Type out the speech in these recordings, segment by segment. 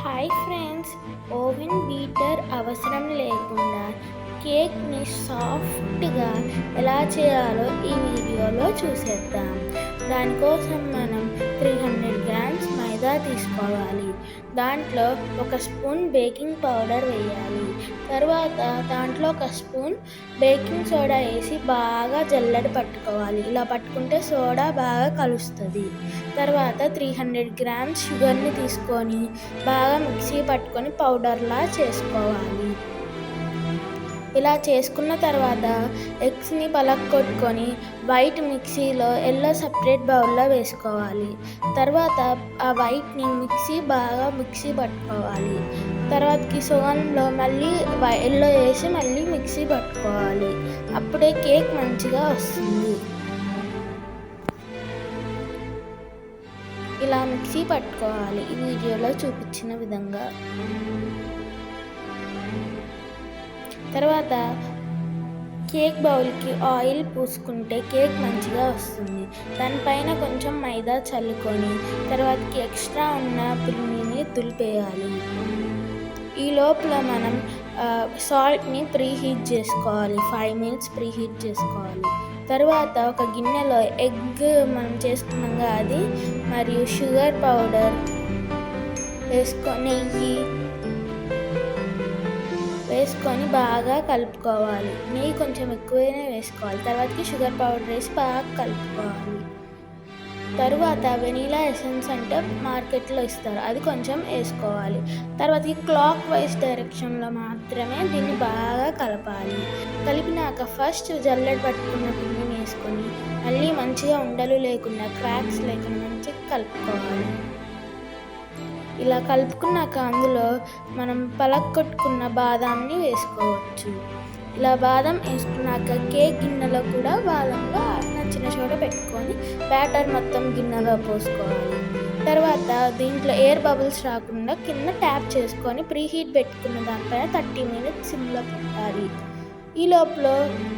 Hi friends, oven beater అవసరం లేకుండా కేక్ని సాఫ్ట్గా ఎలా చేయాలో ఈ వీడియోలో చూసేద్దాం. దానికోసం మనం 300 గ్రామ్స్ మైదా తీసుకోవాలి. దాంట్లో ఒక స్పూన్ బేకింగ్ పౌడర్ వేయాలి. తర్వాత దాంట్లో ఒక స్పూన్ బేకింగ్ సోడా వేసి బాగా జల్లెడ పట్టుకోవాలి. ఇలా పట్టుకుంటే సోడా బాగా కలుస్తుంది. తర్వాత 300 గ్రామ్స్ షుగర్ని తీసుకొని బాగా మిక్సీ పట్టుకొని పౌడర్లా చేసుకోవాలి. ఇలా చేసుకున్న తర్వాత ఎగ్స్ని పలగొట్టుకొని వైట్ మిక్సీలో ఎల్లో సపరేట్ బౌల్లో వేసుకోవాలి. తర్వాత ఆ వైట్ని బాగా మిక్సీ పట్టుకోవాలి. తర్వాతకి సోన్లో మళ్ళీ ఎల్లో వేసి మళ్ళీ మిక్సీ పట్టుకోవాలి. అప్పుడే కేక్ మంచిగా వస్తుంది. ఇలా మిక్సీ పట్టుకోవాలి ఈ వీడియోలో చూపించిన విధంగా. తర్వాత కేక్ బౌల్కి ఆయిల్ పూసుకుంటే కేక్ మంచిగా వస్తుంది. దానిపైన కొంచెం మైదా చల్లుకొని తర్వాతకి ఎక్స్ట్రా ఉన్న పిండిని దులిపేయాలి. ఈ లోపల మనం సాల్ట్ని ప్రీహీట్ చేసుకోవాలి. 5 minutes ప్రీహీట్ చేసుకోవాలి. తర్వాత ఒక గిన్నెలో ఎగ్ మనం చేసుకున్నాం అది మరియు షుగర్ పౌడర్ నెయ్యి వేసుకొని బాగా కలుపుకోవాలి. నెయ్యి కొంచెం ఎక్కువనే వేసుకోవాలి. తర్వాతకి షుగర్ పౌడర్ వేసి బాగా కలుపుకోవాలి. తరువాత వెనీలా ఎసెన్స్ అంటే మార్కెట్లో ఇస్తారు, అది కొంచెం వేసుకోవాలి. తర్వాతకి క్లాక్ వైజ్ డైరెక్షన్లో మాత్రమే దీన్ని బాగా కలపాలి. కలిపినాక ఫస్ట్ జల్లెడ పట్టుకున్న పిండిని వేసుకొని మళ్ళీ మంచిగా ఉండలు లేకుండా క్రాక్స్ లేకుండా మంచిగా కలుపుకోవాలి. ఇలా కలుపుకున్నాక అందులో మనం పలగొట్టుకున్న బాదాంని వేసుకోవచ్చు. ఇలా బాదం వేసుకున్నాక కేక్ గిన్నెలో కూడా బాదంలో నచ్చిన చోట పెట్టుకొని బ్యాటర్ మొత్తం గిన్నెలో పోసుకోవాలి. తర్వాత దీంట్లో ఎయిర్ బబుల్స్ రాకుండా కింద ట్యాప్ చేసుకొని ప్రీహీట్ పెట్టుకున్న దానిపైన 30 minutes సిమ్లో పెట్టాలి. ఈ లోపల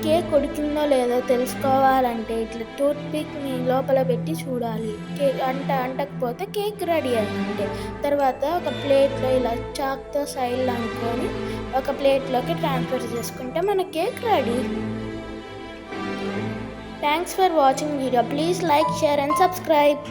కేక్ ఉడికిందో లేదో తెలుసుకోవాలంటే ఇట్లా టూత్ పిక్ని లోపల పెట్టి చూడాలి. కేక్ అంటకపోతే కేక్ రెడీ అయ్యింటే తర్వాత ఒక ప్లేట్లో ఇలా చాక్తో సైడ్ అనుకొని ఒక ప్లేట్లోకి ట్రాన్స్ఫర్ చేసుకుంటే మన cake ready. Thanks for watching video. Please like, share and subscribe.